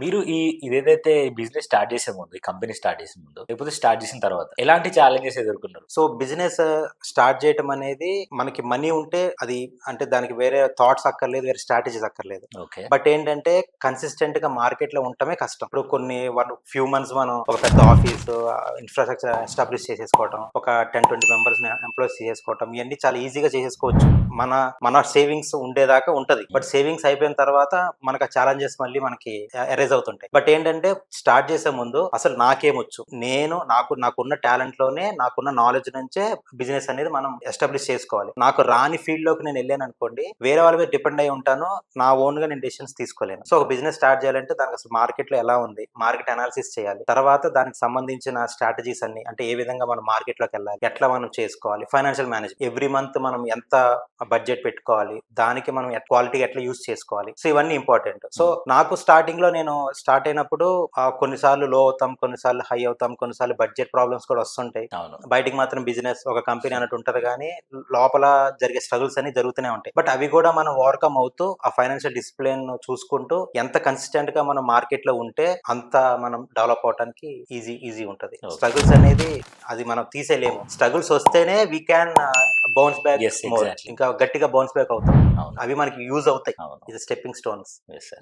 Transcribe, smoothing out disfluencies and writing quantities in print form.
మీరు ఇదేదైతే business start చేసే ముందు, ఈ కంపెనీ స్టార్ట్ చేసే ముందు, లేకపోతే స్టార్ట్ చేసిన తర్వాత ఎలాంటి ఛాలెంజెస్ ఎదుర్కొన్నారు? సో, బిజినెస్ స్టార్ట్ చేయటం అనేది మనకి మనీ ఉంటే అది అంటే దానికి వేరే థాట్స్ అక్కర్లేదు. వేరే స్ట్రాటజీస్ అక్కర్లేదు. ఓకే. బట్ ఏంటంటే కన్సిస్టెంట్‌గా మార్కెట్‌లో ఉండటమే కష్టం. ఇప్పుడు ఫ్యూ మంత్స్ మనం ఒక పెద్ద ఆఫీసు, ఇన్‌ఫ్రాస్ట్రక్చర్ ఎస్టాబ్లిష్ చేసేసుకోవటం, ఒక 10, 20 మెంబర్స్‌ని ఎంప్లాయ్స్ చేసేసుకోవటం ఇయన్నీ చాలా ఈజీగా చేసేసుకోవచ్చు. మన మన సేవింగ్స్ ఉండేదాకా ఉంటది. బట్ సేవింగ్స్ అయిపోయిన తర్వాత మనకు ఆ ఛాలెంజెస్ మళ్ళీ మనకి ఎరేజ్ అవుతుంటాయి. బట్ ఏంటంటే స్టార్ట్ చేసే ముందు అసలు నాకేమొచ్చు? నాకున్న టాలెంట్‌లోనే నాకున్న నాలెడ్జ్ నుంచే బిజినెస్ అనేది మనం ఎస్టాబ్లిష్ చేసుకోవాలి. నాకు రాని ఫీల్డ్‌లోకి నేను ఎళ్ళాననుకోండి, వేరే వాళ్ళ మీద డిపెండ్ అయ్యి ఉంటాను. నా ఓన్‌గా నేను డెసిషన్స్ తీసుకోలేను. సో, ఒక బిజినెస్ స్టార్ట్ చేయాలంటే దానికి అసలు మార్కెట్‌లో ఎలా ఉంది? మార్కెట్ అనాలిసిస్ చేయాలి. తర్వాత దానికి సంబంధించిన స్ట్రాటజీస్ అన్ని అంటే ఏ విధంగా మనం మార్కెట్‌లోకెళ్ళాలి? ఎట్లా మనం చేసుకోవాలి? ఫైనాన్షియల్ మేనేజ్‌మెంట్ ఎవ్రీ మంత్ మనం ఎంత బడ్జెట్ పెట్టుకోవాలి? దానికి మనం క్వాలిటీగా ఎట్లా యూజ్ చేసుకోవాలి? సో, ఇవన్నీ ఇంపార్టెంట్. సో, నాకు స్టార్టింగ్‌లో నేను స్టార్ట్ అయినప్పుడు కొన్నిసార్లు లో అవుతాం, కొన్నిసార్లు హై అవుతాం, కొన్నిసార్లు బడ్జెట్ ప్రాబ్లమ్స్ కూడా వస్తుంటాయి. అవును. బయటికి మాత్రం బిజినెస్ ఒక కంపెనీ అన్నట్టు ఉంటది గానీ, లోపల జరిగే స్ట్రగుల్స్ అన్ని జరుగుతూనే ఉంటాయి. బట్ అవి కూడా మనం ఓవర్‌కమ్ అవుతూ ఆ ఫైనాన్షియల్ డిసిప్లిన్ చూసుకుంటూ ఎంత కన్సిస్టెంట్‌గా మనం మార్కెట్‌లో ఉంటే అంత మనం డెవలప్ అవ్వటానికి ఈజీ ఉంటది. ఓకే. స్ట్రగుల్స్ అనేది అది మనం తీసేయలేము. స్ట్రగుల్స్ వస్తేనే we can bounce back yes. More. Exactly. ఇంకా గట్టిగా బౌన్స్ బ్యాక్ అవుతాం. అవును. అవి మనకి యూజ్ అవుతాయి. అవును. ఇది స్టెప్పింగ్ స్టోన్స్. Yes sir.